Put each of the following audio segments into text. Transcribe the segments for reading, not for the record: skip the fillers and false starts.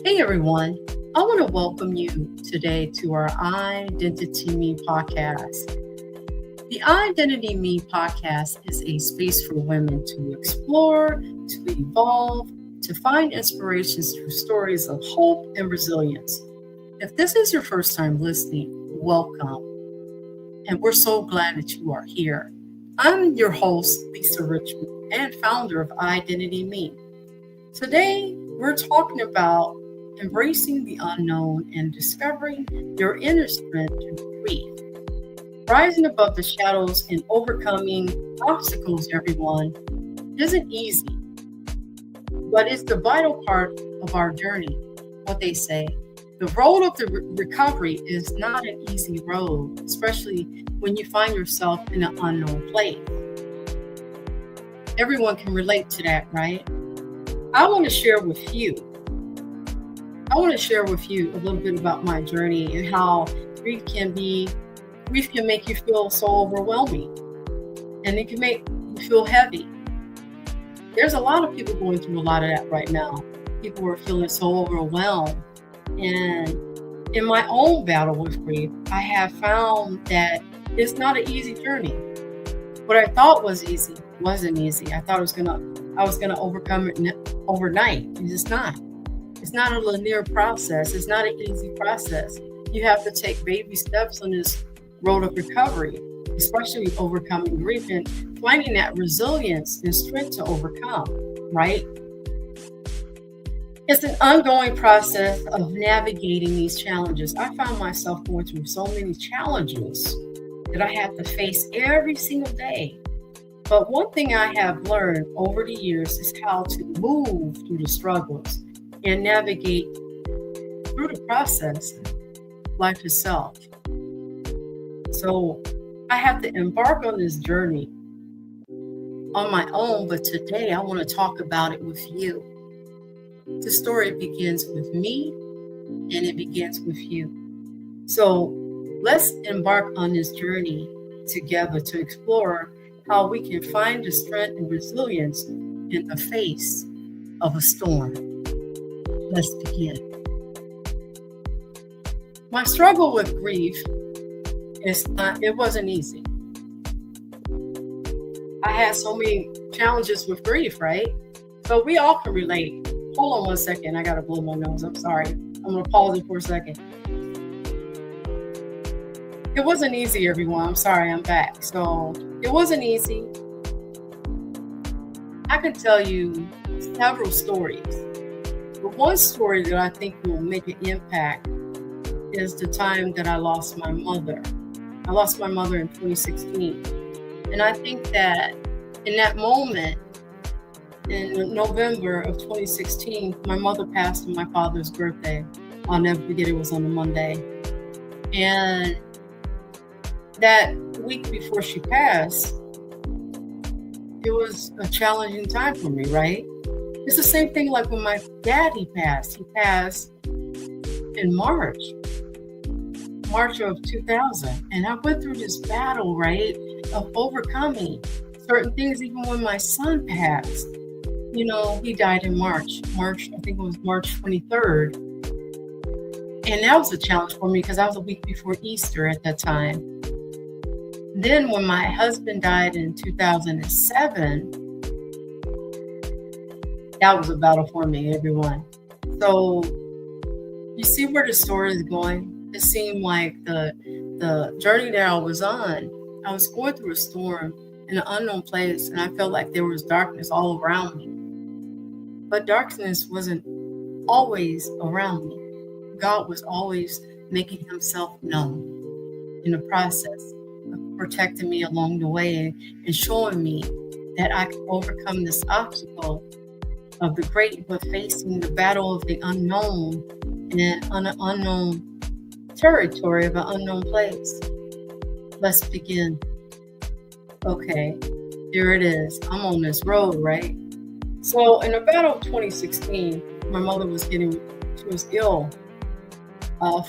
Hey everyone, I want to welcome you today to our Identity Me podcast. The Identity Me podcast is a space for women to explore, to evolve, to find inspirations through stories of hope and resilience. If this is your first time listening, welcome. And we're so glad that you are here. I'm your host, Lisa Richmond, and founder of Identity Me. Today, we're talking about embracing the unknown and discovering your inner strength to grieve. Rising above the shadows and overcoming obstacles, everyone, isn't easy, but it's the vital part of our journey. What they say, the road of the recovery is not an easy road, especially when you find yourself in an unknown place. Everyone can relate to that, right? I want to share with you a little bit about my journey and how grief can make you feel so overwhelming, and it can make you feel heavy. There's a lot of people going through a lot of that right now. People are feeling so overwhelmed. And in my own battle with grief, I have found that it's not an easy journey. What I thought was easy wasn't easy. I thought I was gonna overcome it overnight. It's not. It's not a linear process. It's not an easy process. You have to take baby steps on this road of recovery, especially overcoming grief and finding that resilience and strength to overcome, right? It's an ongoing process of navigating these challenges. I found myself going through so many challenges that I have to face every single day. But one thing I have learned over the years is how to move through the struggles and navigate through the process, life itself. So I have to embark on this journey on my own, but today I want to talk about it with you. The story begins with me, and it begins with you. So let's embark on this journey together to explore how we can find the strength and resilience in the face of a storm. Let's begin. My struggle with grief it wasn't easy. I had so many challenges with grief, right? So we all can relate. Hold on one second. I gotta blow my nose. I'm sorry. I'm gonna pause it for a second. It wasn't easy, everyone. I'm sorry, I'm back. So it wasn't easy. I can tell you several stories. But one story that I think will make an impact is the time that I lost my mother. I lost my mother in 2016. And I think that in that moment, in November of 2016, my mother passed on my father's birthday. I'll never forget, it was on a Monday. And that week before she passed, it was a challenging time for me, right? It's the same thing like when my daddy passed. He passed in March of 2000. And I went through this battle, right, of overcoming certain things. Even when my son passed, he died in March, I think it was March 23rd. And that was a challenge for me because I was a week before Easter at that time. Then when my husband died in 2007, that was a battle for me, everyone. So you see where the story is going? It seemed like the journey that I was on, I was going through a storm in an unknown place, and I felt like there was darkness all around me. But darkness wasn't always around me. God was always making himself known in the process of protecting me along the way and showing me that I could overcome this obstacle of the great, but facing the battle of the unknown in an unknown territory of an unknown place. Let's begin. Okay, here it is. I'm on this road, right? So in the battle of 2016, my mother was ill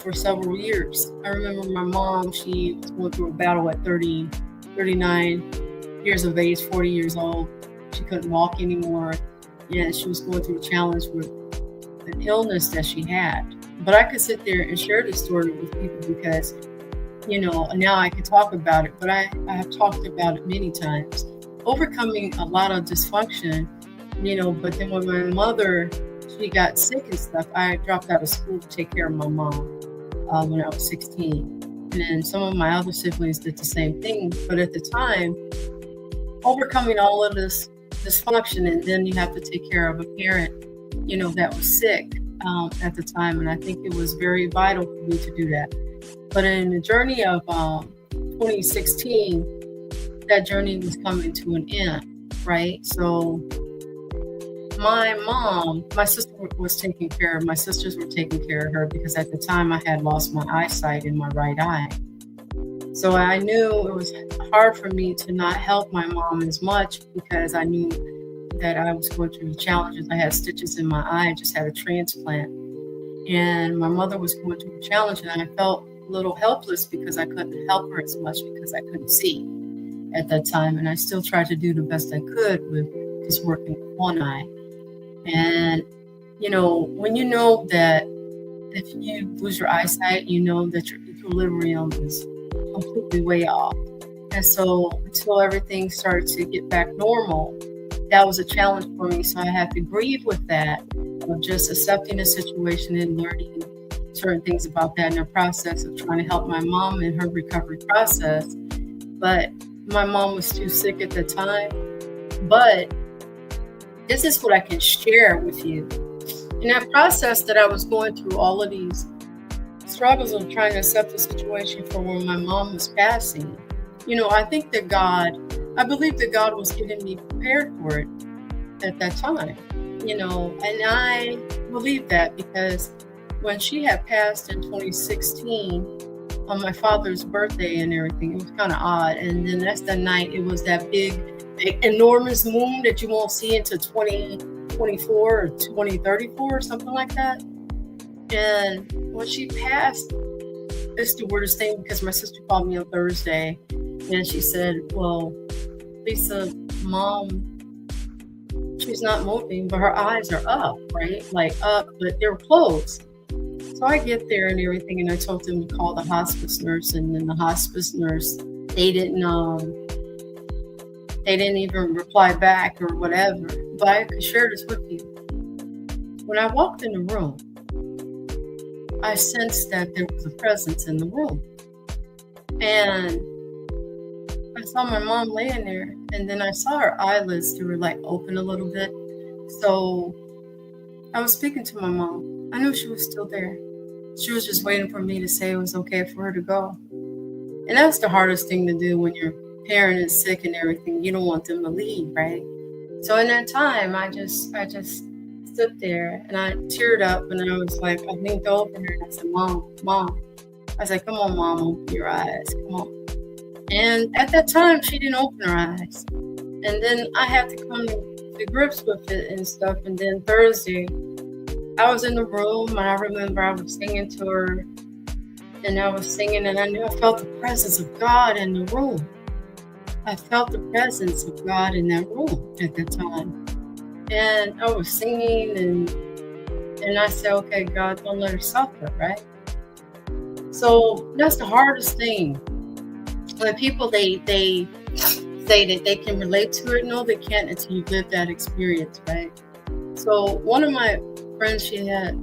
for several years. I remember my mom, she was going through a battle at 39 years of age, 40 years old. She couldn't walk anymore. Yeah, she was going through a challenge with an illness that she had. But I could sit there and share this story with people because, and now I can talk about it, but I have talked about it many times. Overcoming a lot of dysfunction, but then when my mother, she got sick and stuff, I dropped out of school to take care of my mom when I was 16. And then some of my other siblings did the same thing. But at the time, overcoming all of this dysfunction, and then you have to take care of a parent, that was sick at the time. And I think it was very vital for me to do that. But in the journey of 2016, that journey was coming to an end, right? So my sister was taking care of, my sisters were taking care of her because at the time I had lost my eyesight in my right eye. So I knew it was hard for me to not help my mom as much because I knew that I was going through challenges. I had stitches in my eye, I just had a transplant. And my mother was going through a challenge, and I felt a little helpless because I couldn't help her as much because I couldn't see at that time. And I still tried to do the best I could with just working with one eye. And, when you know that if you lose your eyesight, you know that your equilibrium is completely way off. And so until everything started to get back normal, that was a challenge for me. So I had to grieve with that, of just accepting the situation and learning certain things about that in the process of trying to help my mom in her recovery process. But my mom was too sick at the time. But this is what I can share with you. In that process that I was going through all of these struggles of trying to accept the situation for when my mom was passing, I think that I believe that God was getting me prepared for it at that time, and I believe that because when she had passed in 2016 on my father's birthday and everything, it was kind of odd. And then that's the night, it was that big, enormous moon that you won't see until 2024 or 2034 or something like that. And when she passed, it's the weirdest thing because my sister called me on Thursday and she said, well, Lisa, Mom, she's not moving, but her eyes are up, right? Like up, but they're closed. So I get there and everything, and I told them to call the hospice nurse, and then the hospice nurse, they didn't even reply back or whatever. But I could share this with you. When I walked in the room, I sensed that there was a presence in the room. And I saw my mom laying there, and then I saw her eyelids, they were like open a little bit. So I was speaking to my mom. I knew she was still there. She was just waiting for me to say it was okay for her to go. And that's the hardest thing to do when your parent is sick and everything. You don't want them to leave, right? So in that time, I just stood there and I teared up, and I was like, I leaned over her and I said, Mom. I was like, come on, Mom, open your eyes, come on. And at that time, she didn't open her eyes. And then I had to come to grips with it and stuff. And then Thursday, I was in the room, and I remember I was singing to her, and I was singing, and I knew I felt the presence of God in the room. I felt the presence of God in that room at that time. And I was singing, and I said, okay, God, don't let her suffer, right? So that's the hardest thing. When people, they say that they can relate to it, no, they can't until you live that experience, right? So one of my friends, she had,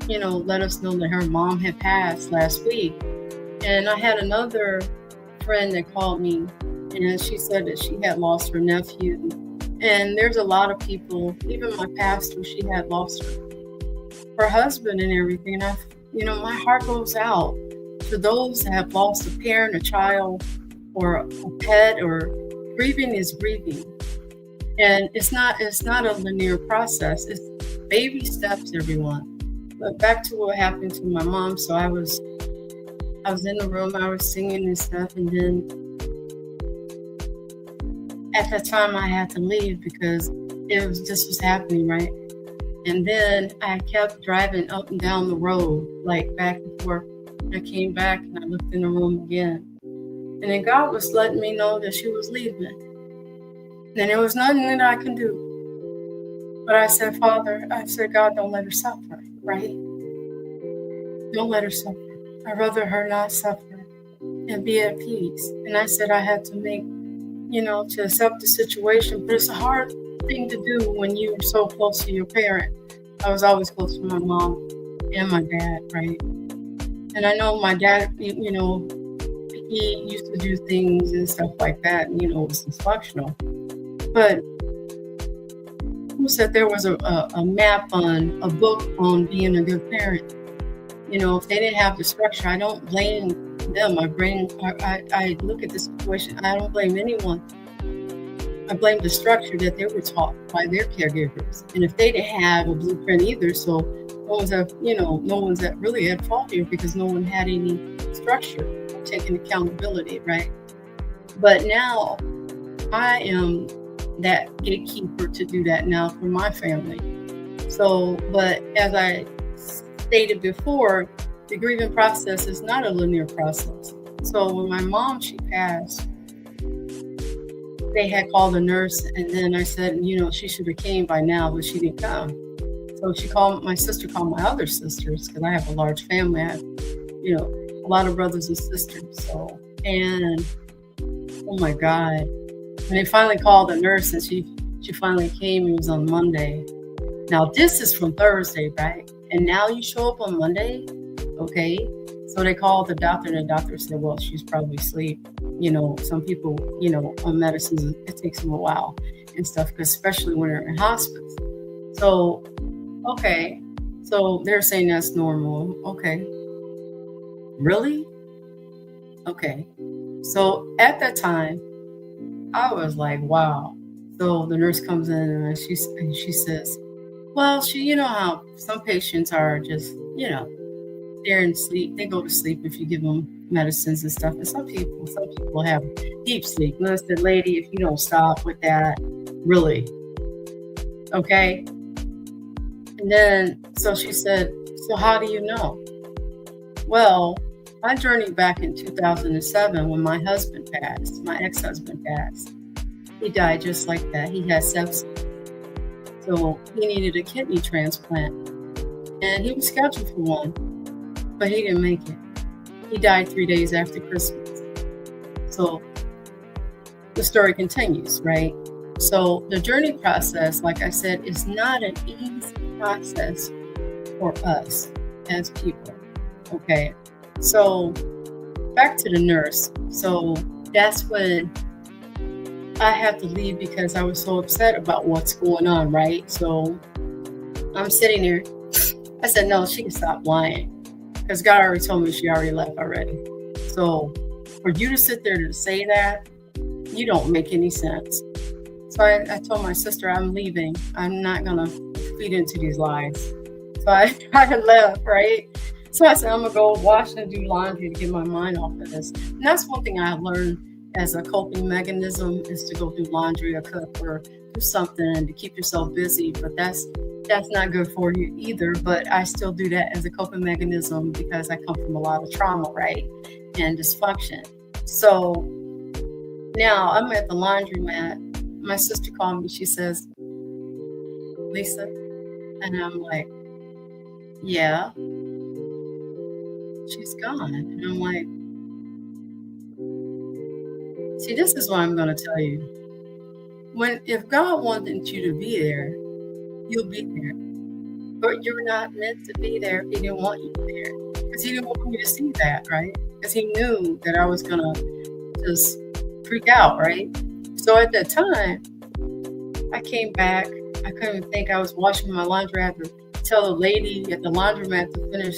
let us know that her mom had passed last week. And I had another friend that called me, and she said that she had lost her nephew. And there's a lot of people, even my pastor, she had lost her husband and everything. And my heart goes out to those that have lost a parent, a child, or a pet, or grieving is grieving. And it's not a linear process. It's baby steps, everyone. But back to what happened to my mom. So I was in the room, I was singing and stuff, and then at that time I had to leave because this was happening, right? And then I kept driving up and down the road, like back and forth. I came back and I looked in the room again. And then God was letting me know that she was leaving. And there was nothing that I can do. But I said, God, don't let her suffer. right? Don't let her suffer. I'd rather her not suffer and be at peace. And I said I had to make, to accept the situation, but it's a hard thing to do when you're so close to your parent. I was always close to my mom and my dad, right? And I know my dad, he used to do things and stuff like that, and, it was dysfunctional. But who said there was a map on a book on being a good parent? If they didn't have the structure, I don't blame them. I look at the situation, I don't blame anyone. I blame the structure that they were taught by their caregivers. And if they didn't have a blueprint either, so no one's at really at fault here because no one had any structure, taking accountability, right? But now I am that gatekeeper to do that now for my family. So, but as I stated before, the grieving process is not a linear process. So when my mom, she passed, they had called a nurse, and then I said, she should have came by now, but she didn't come. So my sister called my other sisters, because I have a large family. I have, a lot of brothers and sisters. So, and oh my God, when they finally called the nurse and she finally came, it was on Monday. Now this is from Thursday, right? And now you show up on Monday? Okay. So they called the doctor, and the doctor said, well, she's probably asleep. Some people, on medicines, it takes them a while and stuff, because especially when they're in hospice. So, okay. So they're saying that's normal. Okay. Really? Okay. So at that time, I was like, wow. So the nurse comes in and she says, well, you know how some patients are just, they're in sleep. They go to sleep if you give them medicines and stuff. And some people have deep sleep. And I said, lady, if you don't stop with that, really. Okay. And then, so she said, so how do you know? Well, I journeyed back in 2007 when my husband passed, my ex-husband passed. He died just like that. He had sepsis. So he needed a kidney transplant. And he was scheduled for one, but he didn't make it. He died 3 days after Christmas. So the story continues, right? So the journey process, like I said, is not an easy process for us as people. Okay. So back to the nurse. So that's when I had to leave because I was so upset about what's going on, right? So I'm sitting there. I said, no, she can stop lying, because God already told me she already left already. So for you to sit there to say that, you don't make any sense. So I told my sister, I'm leaving. I'm not going to feed into these lies. So I left, right? So I said, I'm going to go wash and do laundry to get my mind off of this. And that's one thing I learned as a coping mechanism, is to go do laundry or cook or do something to keep yourself busy. But that's not good for you either. But I still do that as a coping mechanism because I come from a lot of trauma, right? And dysfunction. So now I'm at the laundromat. My sister called me. She says, Lisa? And I'm like, yeah. She's gone. And I'm like, see, this is what I'm going to tell you. If God wanted you to be there, you'll be there. But you're not meant to be there if He didn't want you there. Because He didn't want me to see that, right? Because He knew that I was going to just freak out, right? So at that time, I came back. I couldn't think. I was washing my laundry. I had to tell a lady at the laundromat to finish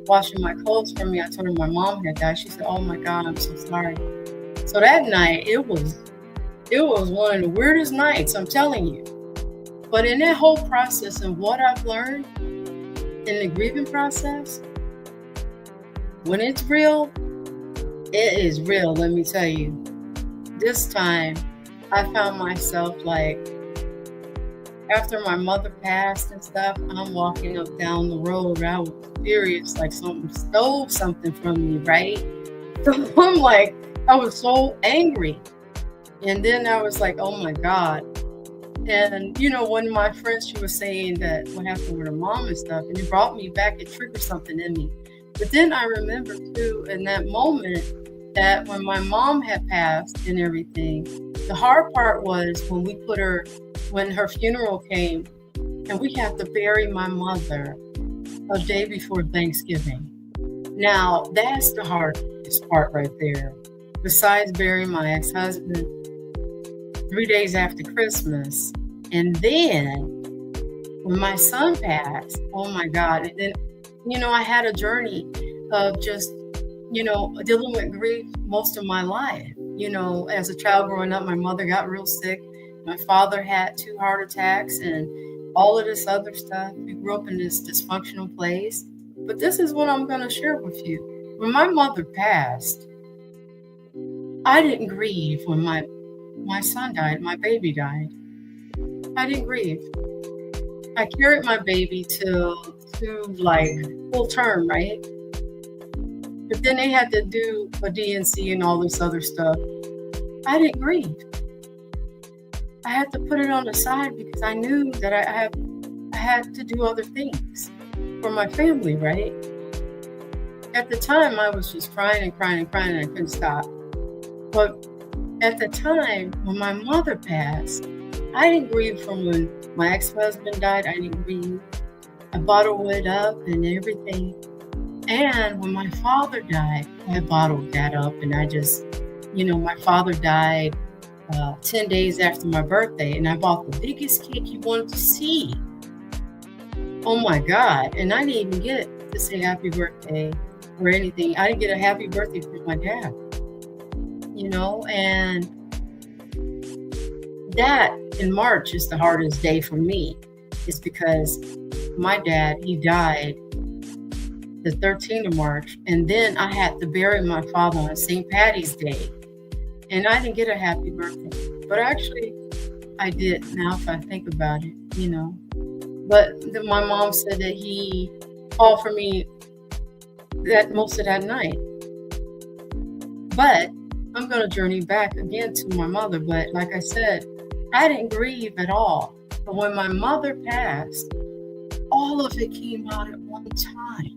washing my clothes for me. I told her my mom had died. She said, oh my God, I'm so sorry. So that night, it was one of the weirdest nights, I'm telling you. But in that whole process and what I've learned in the grieving process, when it's real, it is real, let me tell you. This time, I found myself like, after my mother passed and stuff, I'm walking up down the road. I was furious, like someone stole something from me, right? So I'm like, I was so angry. And then I was like, oh my God, And, one of my friends, she was saying that what happened with her mom and stuff, and it brought me back, it triggered something in me. But then I remember too, in that moment, that when my mom had passed and everything, the hard part was when her funeral came, and we had to bury my mother a day before Thanksgiving. Now, that's the hardest part right there. Besides burying my ex-husband 3 days after Christmas. And then when my son passed, oh my God. And then, I had a journey of just, dealing with grief most of my life. As a child growing up, my mother got real sick. My father had 2 heart attacks and all of this other stuff. We grew up in this dysfunctional place. But this is what I'm going to share with you. When my mother passed, I didn't grieve when my son died, my baby died. I didn't grieve. I carried my baby to like full term, right? But then they had to do a DNC and all this other stuff. I didn't grieve. I had to put it on the side because I knew that I had to do other things for my family, right? At the time, I was just crying and crying and crying, and I couldn't stop. But at the time when my mother passed, I didn't grieve from when my ex-husband died. I didn't grieve. I bottled it up and everything. And when my father died, I bottled that up, and I just, my father died 10 days after my birthday, and I bought the biggest cake you wanted to see. Oh my God. And I didn't even get to say happy birthday or anything. I didn't get a happy birthday from my dad, and that in March is the hardest day for me. It's because my dad, he died the 13th of March, and then I had to bury my father on St. Patty's Day, and I didn't get a happy birthday, but actually I did now if I think about it, but my mom said that he called for me that most of that night. But I'm going to journey back again to my mother, but like I said, I didn't grieve at all. But when my mother passed, all of it came out at one time.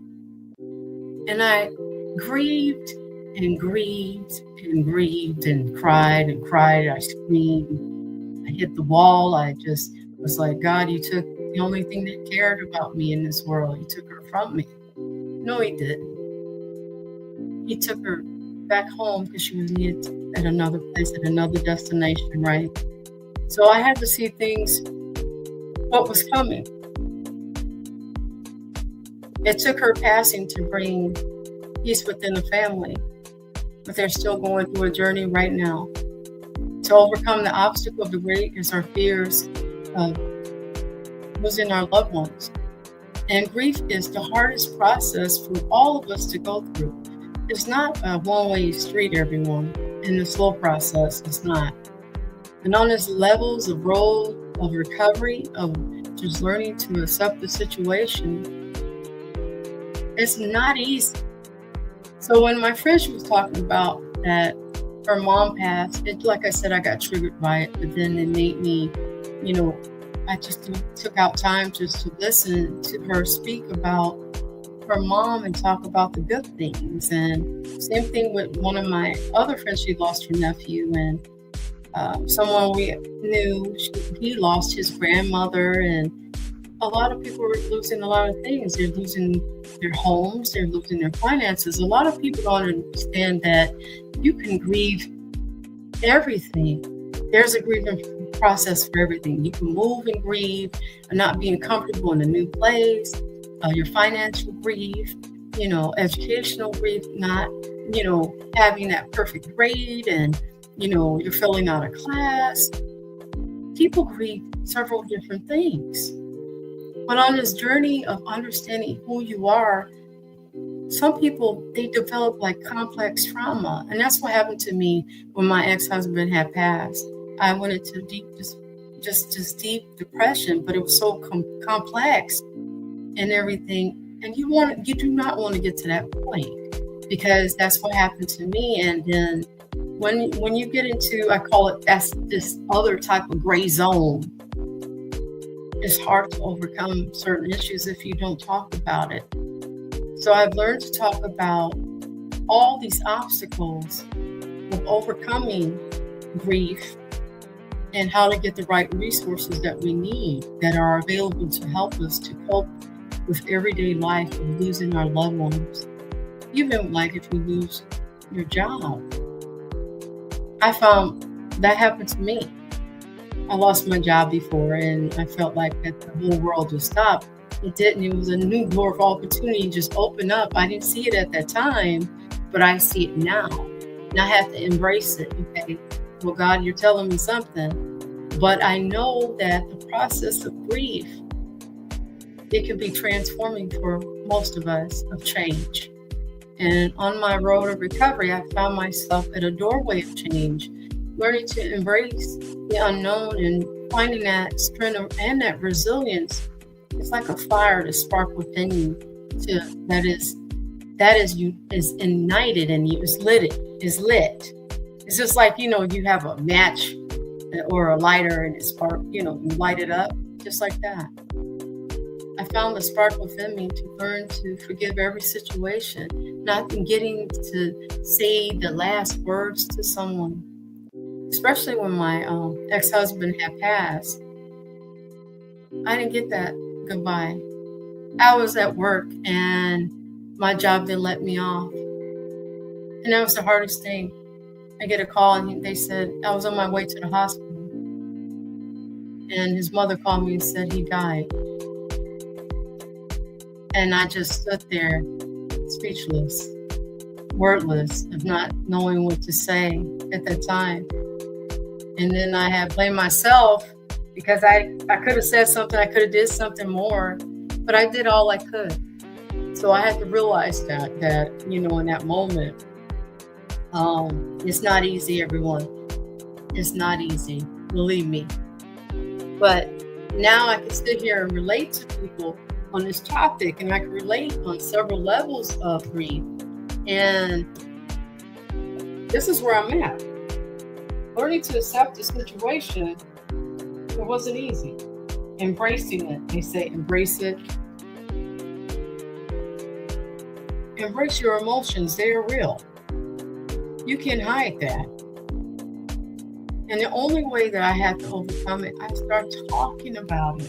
And I grieved and grieved and grieved and cried and cried. I screamed. I hit the wall. I just was like, God, you took the only thing that cared about me in this world. You took her from me. No, he didn't. He took her back home because she was needed at another place, at another destination, right? So I had to see things, what was coming. It took her passing to bring peace within the family, but they're still going through a journey right now. To overcome the obstacle of the greatest are fears of losing our loved ones. And grief is the hardest process for all of us to go through. It's not a one-way street, everyone. In the slow process, it's not. And on this levels of road of recovery, of just learning to accept the situation, it's not easy. So when my friend, she was talking about that her mom passed, it, like I said, I got triggered by it, but then it made me, I just took out time just to listen to her speak about her mom and talk about the good things. And same thing with one of my other friends, she lost her nephew, and someone we knew, he lost his grandmother, and a lot of people are losing a lot of things. They're losing their homes, they're losing their finances. A lot of people don't understand that you can grieve everything. There's a grieving process for everything. You can move and grieve, and not being comfortable in a new place, your financial grief, educational grief, not, having that perfect grade, and, you're filling out a class. People grieve several different things. But on this journey of understanding who you are, some people, they develop like complex trauma. And that's what happened to me when my ex-husband had passed. I went into deep, just deep depression, but it was so complex and everything. And you do not want to get to that point, because that's what happened to me. And then when you get into, I call it, that's this other type of gray zone, it's hard to overcome certain issues if you don't talk about it. So I've learned to talk about all these obstacles of overcoming grief and how to get the right resources that we need that are available to help us to cope with everyday life of losing our loved ones. Even like if you lose your job. I found that happened to me. I lost my job before and I felt like that the whole world would stop. It didn't. It was a new door of opportunity just opened up. I didn't see it at that time, but I see it now. And I have to embrace it. Okay, well, God, you're telling me something. But I know that the process of grief, it can be transforming for most of us, of change. And on my road of recovery, I found myself at a doorway of change, learning to embrace the unknown and finding that strength and that resilience. It's like a fire to spark within you is ignited in you, is lit. It's just like, you have a match or a lighter and it spark, you light it up, just like that. I found the spark within me to learn to forgive every situation, not getting to say the last words to someone, especially when my ex-husband had passed. I didn't get that goodbye. I was at work and my job didn't let me off. And that was the hardest thing. I get a call and they said I was on my way to the hospital. And his mother called me and said he died. And I just stood there speechless, wordless, of not knowing what to say at that time. And then I had blamed myself because I could have said something, I could have did something more, but I did all I could. So I had to realize that in that moment, it's not easy, everyone. It's not easy, believe me. But now I can sit here and relate to people on this topic, and I can relate on several levels of grief. And this is where I'm at. Learning to accept the situation, it wasn't easy. Embracing it. They say embrace it. Embrace your emotions. They are real. You can't hide that. And the only way that I have to overcome it, I start talking about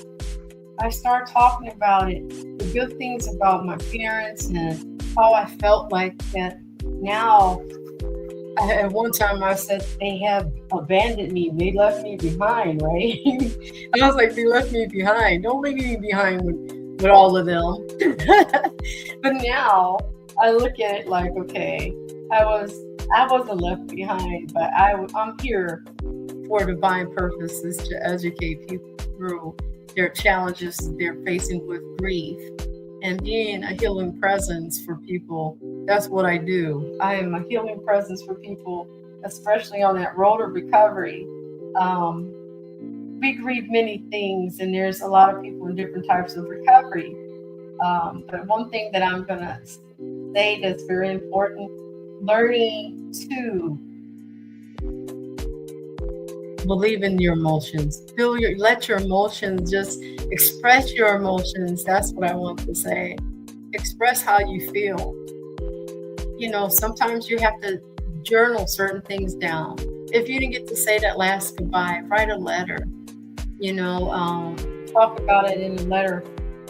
it. The good things about my parents and how I felt like that now. At one time I said they have abandoned me. They left me behind, right? And I was like, they left me behind. Don't leave me behind with all of them. But now I look at it like, okay, I wasn't left behind, but I'm here for divine purposes to educate people through their challenges they're facing with grief and being a healing presence for people. That's what I do. I am a healing presence for people, especially on that road of recovery. We grieve many things, and there's a lot of people in different types of recovery. But one thing that I'm going to say that's very important, learning to believe in your emotions. Let your emotions, just express your emotions. That's what I want to say. Express how you feel. Sometimes you have to journal certain things down. If you didn't get to say that last goodbye, write a letter. Talk about it in a letter.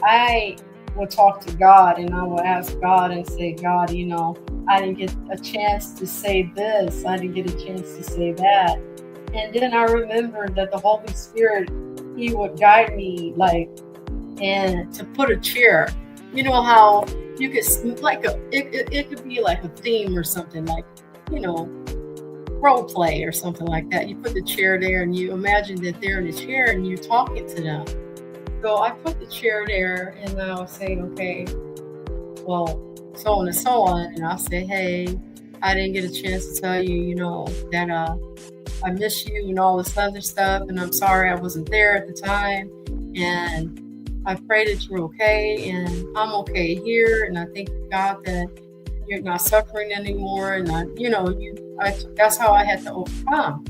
I would talk to God and I would ask God and say, God, I didn't get a chance to say this. I didn't get a chance to say that. And then I remembered that the Holy Spirit, He would guide me, and to put a chair. You know how you could, it could be like a theme or something, role play or something like that. You put the chair there and you imagine that they're in the chair and you're talking to them. So I put the chair there and I was saying, okay, well, so on and so on. And I'll say, hey, I didn't get a chance to tell you, that I miss you and all this other stuff. And I'm sorry I wasn't there at the time. And I pray that you're okay. And I'm okay here. And I thank God that you're not suffering anymore. And that's how I had to overcome.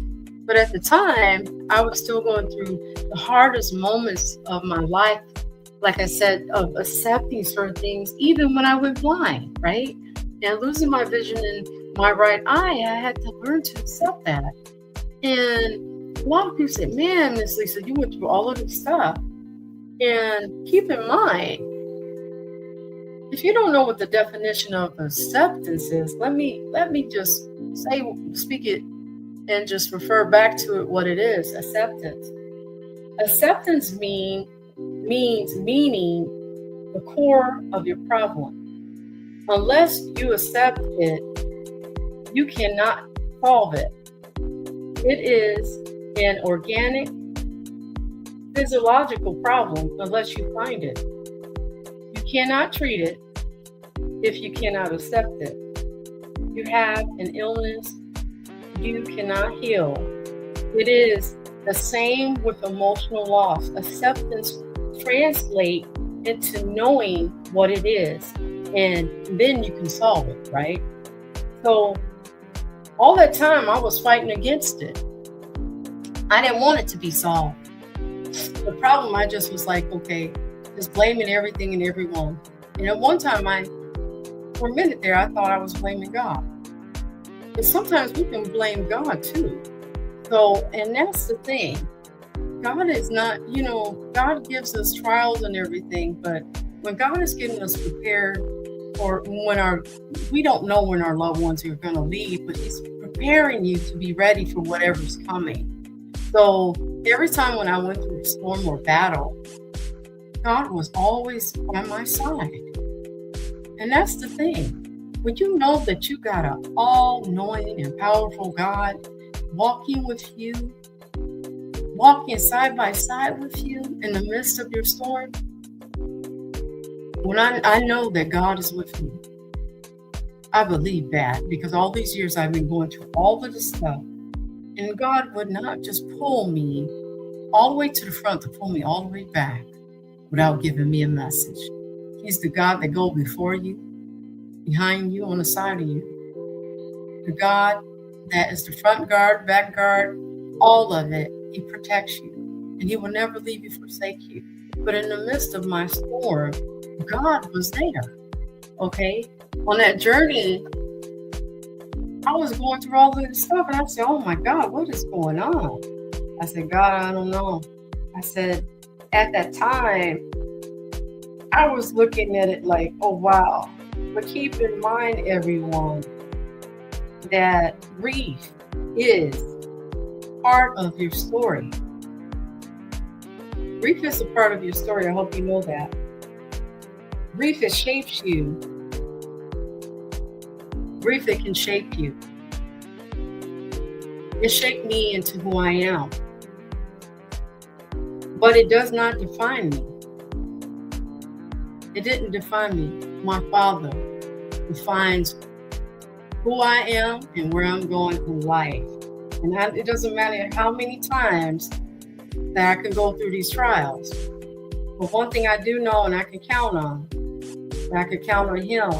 But at the time, I was still going through the hardest moments of my life, like I said, of accepting certain things, even when I went blind, right? And losing my vision in my right eye, I had to learn to accept that. And a lot of people say, man, Miss Lisa, you went through all of this stuff. And keep in mind, if you don't know what the definition of acceptance is, let me just speak it and just refer back to it what it is. Acceptance. Acceptance means meaning the core of your problem. Unless you accept it, you cannot solve it. It is an organic, physiological problem unless you find it. You cannot treat it if you cannot accept it. You have an illness you cannot heal. It is the same with emotional loss. Acceptance translates into knowing what it is, and then you can solve it, right? So all that time I was fighting against it. I didn't want it to be solved. The problem, I just was like, okay, just blaming everything and everyone. And at one time, for a minute there, I thought I was blaming God. But sometimes we can blame God too. So, and that's the thing. God is not, God gives us trials and everything, but when God is getting us prepared, or we don't know when our loved ones are going to leave, but He's preparing you to be ready for whatever's coming. So every time when I went through a storm or battle, God was always by my side. And that's the thing. When you know that you got an all-knowing and powerful God walking with you, walking side by side with you in the midst of your storm, when I know that God is with me, I believe that because all these years I've been going through all of this stuff, and God would not just pull me all the way to the front to pull me all the way back without giving me a message. He's the God that goes before you, behind you, on the side of you. The God that is the front guard, back guard, all of it. He protects you, and He will never leave you, forsake you. But in the midst of my storm, God was there. Okay? On that journey, I was going through all of this stuff, and I said, oh my God, what is going on? I said, God, I don't know. I said, at that time, I was looking at it like, oh, wow. But keep in mind, everyone, that grief is part of your story. Grief is a part of your story. I hope you know that. Grief, it shapes you. Grief, it can shape you. It shaped me into who I am. But it does not define me. It didn't define me. My Father defines who I am and where I'm going in life. And it doesn't matter how many times that I can go through these trials. But one thing I do know, and I can count on, that I can count on Him.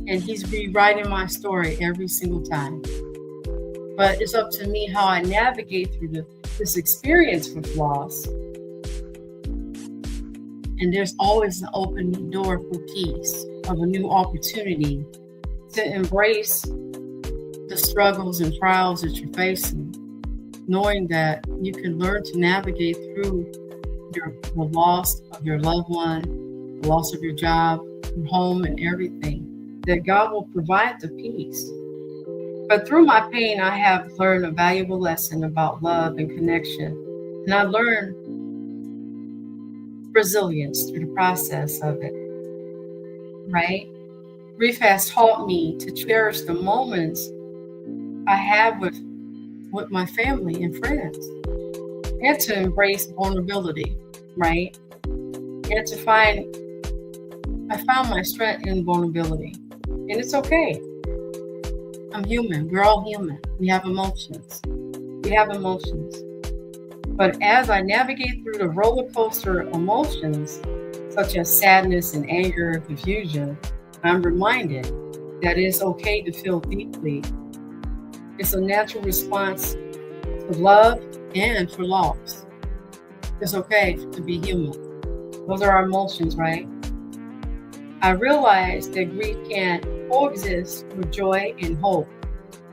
And He's rewriting my story every single time. But it's up to me how I navigate through this experience with loss. And there's always an open door for peace, of a new opportunity to embrace the struggles and trials that you're facing, knowing that you can learn to navigate through the loss of your loved one, the loss of your job, your home, and everything, that God will provide the peace. But through my pain, I have learned a valuable lesson about love and connection. And I learned resilience through the process of it, right? Grief has taught me to cherish the moments I have with my family and friends, and to embrace vulnerability, right? And I found my strength in vulnerability, and it's okay. I'm human. We're all human. We have emotions. But as I navigate through the roller coaster emotions, such as sadness and anger and confusion, I'm reminded that it's okay to feel deeply. It's a natural response for love, and for loss. It's okay to be human. Those are our emotions, right? I realized that grief can coexist with joy and hope,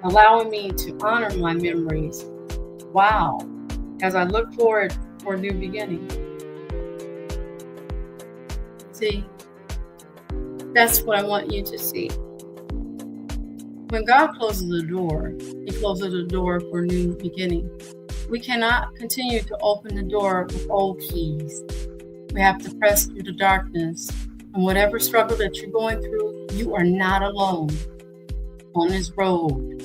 allowing me to honor my memories. Wow, as I look forward for a new beginning. See, that's what I want you to see. When God closes the door, He closes the door for a new beginning. We cannot continue to open the door with old keys. We have to press through the darkness. And whatever struggle that you're going through, you are not alone on this road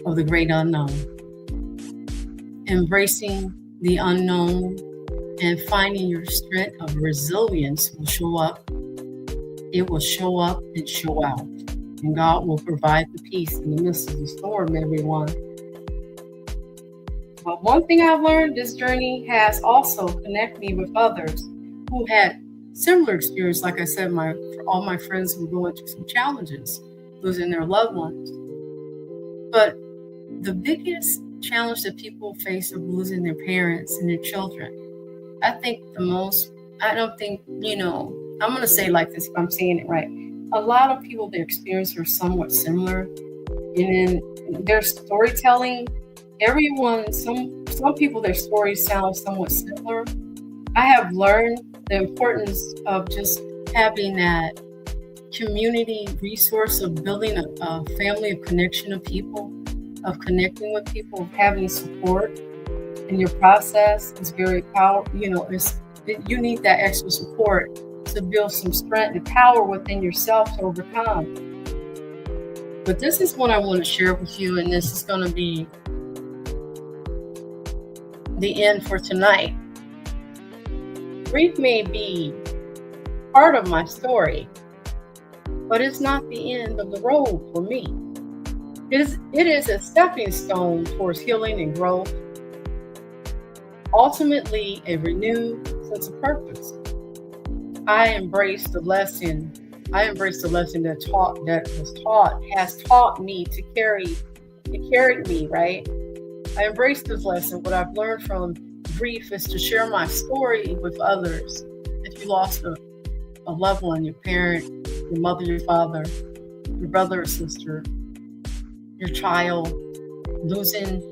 of the great unknown. Embracing the unknown and finding your strength of resilience will show up. It will show up and show out. And God will provide the peace in the midst of the storm, everyone. But one thing I've learned, this journey has also connected me with others who had similar experience. Like I said, all my friends were going through some challenges, losing their loved ones. But the biggest challenge that people face of losing their parents and their children, I don't think, I'm going to say it like this if I'm saying it right. A lot of people, their experience are somewhat similar. And in their storytelling, some people, their stories sound somewhat similar. I have learned the importance of just having that community resource of building a family of connection of people, of connecting with people, of having support in your process is very powerful. You need that extra support to build some strength and power within yourself to overcome. But this is what I want to share with you, and this is going to be the end for tonight. Grief may be part of my story, but it's not the end of the road for me. It is a stepping stone towards healing and growth, ultimately a renewed sense of purpose. I embrace the lesson that has taught me to carry me, right? I embrace this lesson. What I've learned from grief is to share my story with others. If you lost a loved one, your parent, your mother, your father, your brother or sister, your child, losing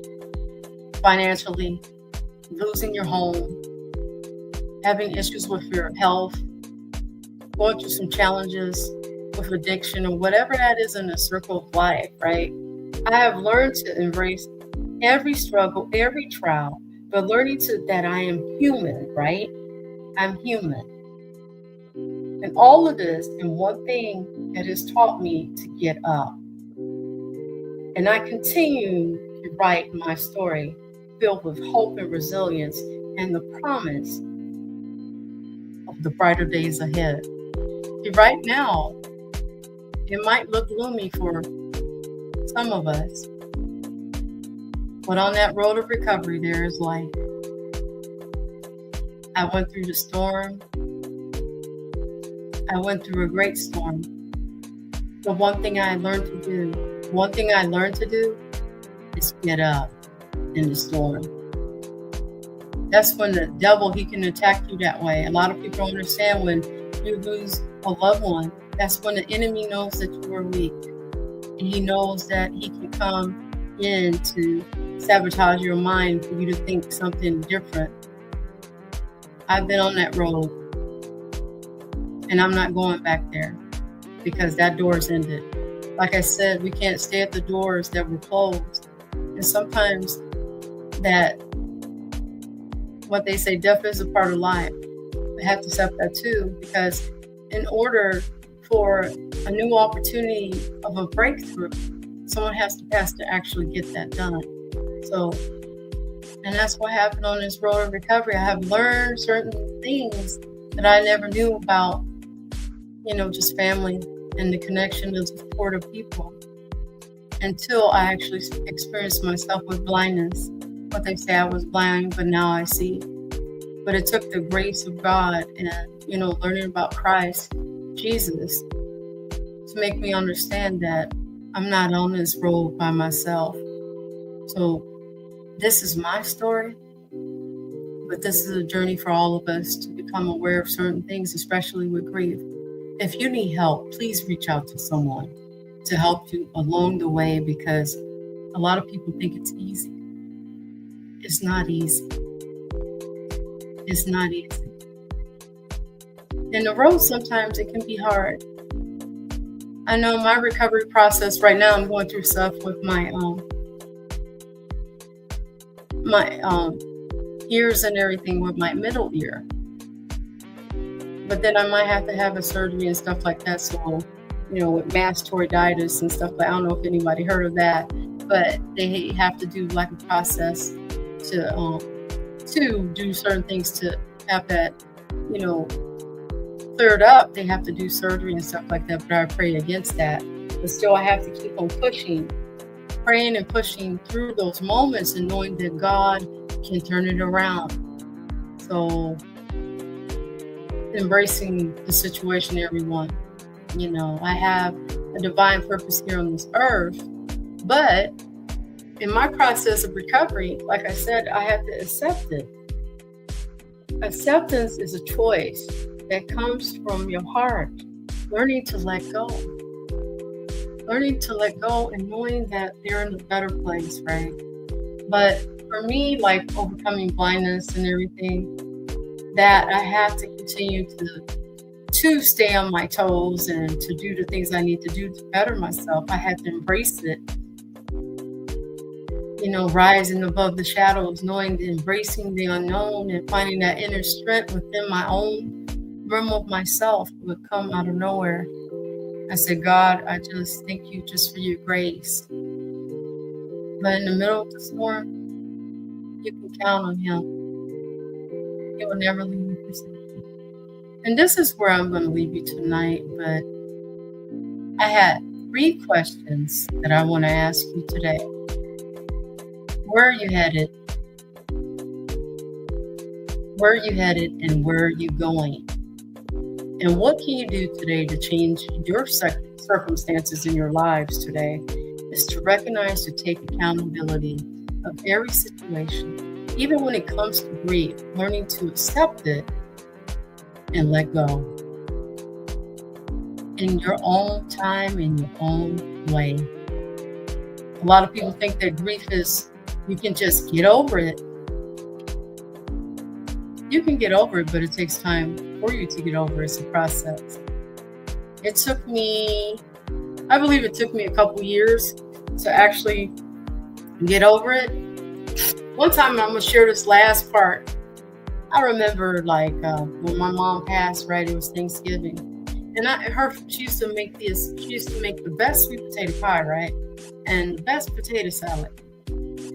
financially, losing your home, having issues with your health, going through some challenges with addiction or whatever that is in the circle of life, right? I have learned to embrace every struggle, every trial, but learning that I am human, right? I'm human. And all of this, and one thing that has taught me to get up. And I continue to write my story filled with hope and resilience and the promise of the brighter days ahead. See, right now, it might look gloomy for some of us, but on that road of recovery, there is light. I went through the storm. I went through a great storm. But one thing I learned to do is get up in the storm. That's when the devil, he can attack you that way. A lot of people don't understand when you lose a loved one, that's when the enemy knows that you are weak. And he knows that he can come in to sabotage your mind for you to think something different. I've been on that road, and I'm not going back there because that door's ended. Like I said, we can't stay at the doors that were closed. And sometimes that, what they say, death is a part of life. We have to accept that too, because in order for a new opportunity of a breakthrough, someone has to actually get that done. So, and that's what happened on this road of recovery. I have learned certain things that I never knew about, just family and the connection and support of people, until I actually experienced myself with blindness. What they say, I was blind, but now I see. But it took the grace of God and, learning about Christ, Jesus, to make me understand that I'm not on this road by myself. So This is my story, but this is a journey for all of us to become aware of certain things, especially with grief. If you need help, please reach out to someone to help you along the way, because a lot of people think it's easy. It's not easy. It's not easy. And the road, sometimes it can be hard. I know my recovery process right now, I'm going through stuff with my ears and everything with my middle ear. But then I might have to have a surgery and stuff like that. So, with mastoiditis and stuff, I don't know if anybody heard of that, but they have to do like a process to do certain things to have that, cleared up. They have to do surgery and stuff like that, but I pray against that. But still, I have to keep on pushing, praying and pushing through those moments and knowing that God can turn it around. So embracing the situation, everyone. I have a divine purpose here on this earth, but in my process of recovery, like I said, I have to accept it. Acceptance is a choice that comes from your heart, learning to let go. Learning to let go and knowing that they're in a better place, right? But for me, like overcoming blindness and everything, that I have to continue to stay on my toes and to do the things I need to do to better myself. I have to embrace it. Rising above the shadows, knowing, embracing the unknown and finding that inner strength within my own realm of myself would come out of nowhere. I said, God, I just thank you just for your grace. But in the middle of the storm, you can count on him. He will never leave you forsake you. And this is where I'm going to leave you tonight, but I had 3 questions that I want to ask you today. Where are you headed? Where are you headed and where are you going? And what can you do today to change your circumstances in your lives today? Is to recognize, to take accountability of every situation, even when it comes to grief, learning to accept it and let go. In your own time, in your own way. A lot of people think that grief is, you can just get over it. You can get over it, but it takes time for you to get over it. It's a process. It took me, I believe it took me a couple years to actually get over it. One time, I'm going to share this last part. I remember when my mom passed, right, it was Thanksgiving. And she used to make the best sweet potato pie, right? And the best potato salad.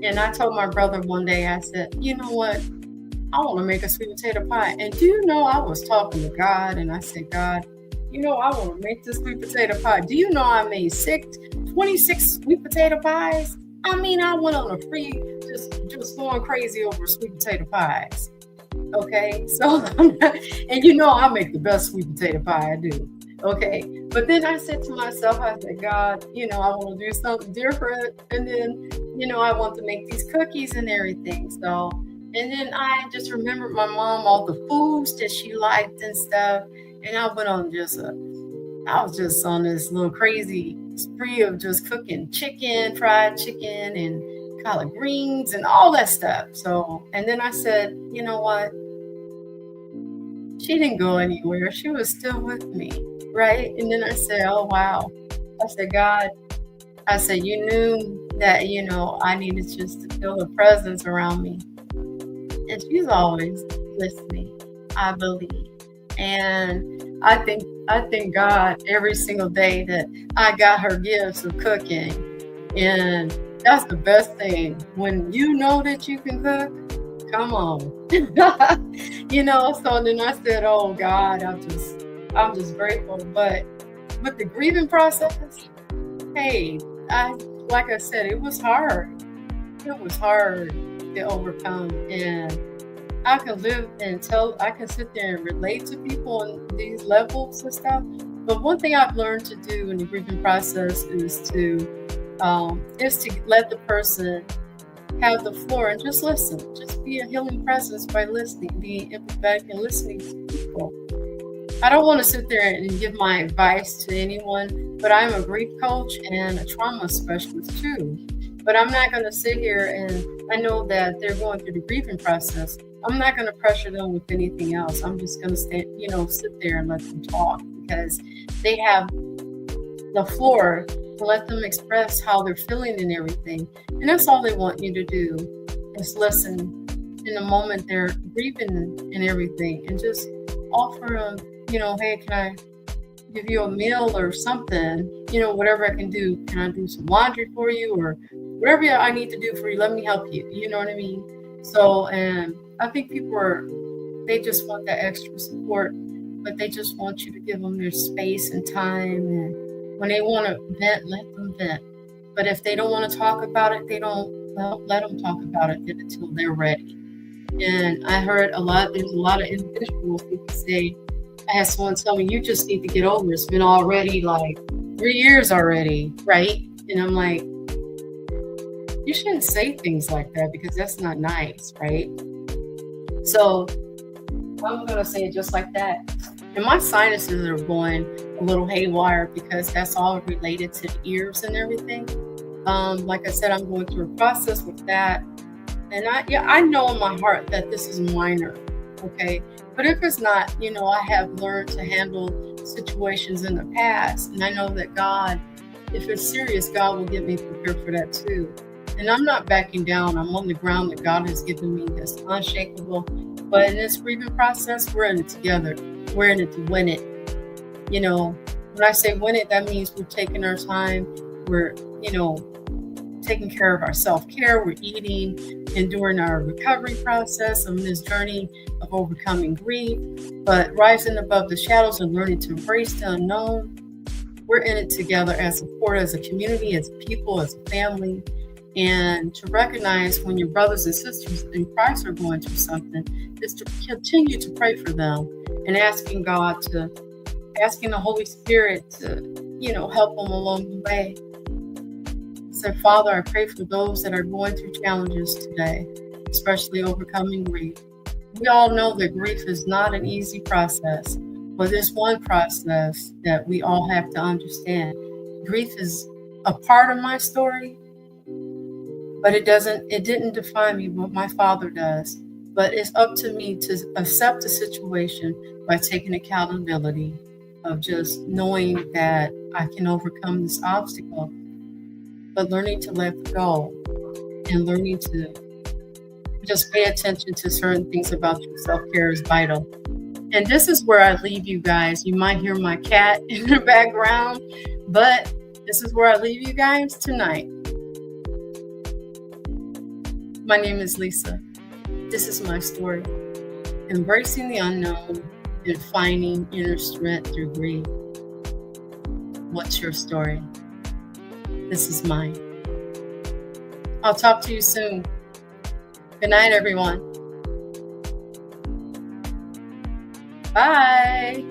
And I told my brother one day, I said, you know what? I want to make a sweet potato pie. And do you know, I was talking to God and I said, God, I want to make this sweet potato pie. Do you know I made 26 sweet potato pies? I went on a free, just going crazy over sweet potato pies. Okay, so, and I make the best sweet potato pie, I do. Okay, but then I said to myself, I said, God, I want to do something different. And then, I want to make these cookies and everything. So, and then I just remembered my mom, all the foods that she liked and stuff. And I went on I was just on this little crazy spree of just cooking fried chicken and collard greens and all that stuff. So, and then I said, you know what? She didn't go anywhere. She was still with me, right? And then I said, oh, wow. I said, God, you knew that, I needed just to feel the presence around me. And she's always listening, I believe. And I thank God every single day that I got her gifts of cooking. And that's the best thing. When you know that you can cook, come on. So then I said, oh God, I'm just grateful. But with the grieving process, hey, like I said, it was hard. It was hard to overcome. And I can sit there and relate to people on these levels and stuff. But one thing I've learned to do in the grieving process is to let the person have the floor and just listen. Just be a healing presence by listening, being empathetic and listening to people. I don't want to sit there and give my advice to anyone, but I'm a grief coach and a trauma specialist too. But I'm not going to sit here and I know that they're going through the grieving process. I'm not going to pressure them with anything else. I'm just going to sit there and let them talk because they have the floor to let them express how they're feeling and everything. And that's all they want you to do is listen in the moment they're grieving and everything and just offer them, hey, can I give you a meal or something? Whatever I can do. Can I do some laundry for you or whatever I need to do for you? Let me help you. You know what I mean? So, and I think they just want that extra support, but they just want you to give them their space and time. And when they want to vent, let them vent. But if they don't want to talk about it, let them talk about it until they're ready. And I heard there's a lot of individuals who say, I had someone tell me, you just need to get over it. It's been already like 3 years already, right? And I'm like, you shouldn't say things like that because that's not nice, right? So I'm going to say it just like that. And my sinuses are going a little haywire because that's all related to the ears and everything. Like I said, I'm going through a process with that. And I know in my heart that this is minor, okay? But if it's not, I have learned to handle situations in the past. And I know that God, if it's serious, God will get me prepared for that too. And I'm not backing down. I'm on the ground that God has given me that's unshakable. But in this grieving process, we're in it together. We're in it to win it. When I say win it, that means we're taking our time. We're, taking care of our self-care. We're eating and during our recovery process on this journey of overcoming grief, but rising above the shadows and learning to embrace the unknown. We're in it together as support, as a community, as a people, as a family. And to recognize when your brothers and sisters in Christ are going through something is to continue to pray for them and asking the Holy Spirit to, help them along the way. So, Father, I pray for those that are going through challenges today, especially overcoming grief. We all know that grief is not an easy process, but there's one process that we all have to understand. Grief is a part of my story, but it didn't define me, but my Father does. But it's up to me to accept the situation by taking accountability of just knowing that I can overcome this obstacle, but learning to let go and learning to just pay attention to certain things about your self-care is vital. And this is where I leave you guys. You might hear my cat in the background, but this is where I leave you guys tonight. My name is Lisa. This is my story. Embracing the unknown and finding inner strength through grief. What's your story? This is mine. I'll talk to you soon. Good night, everyone. Bye.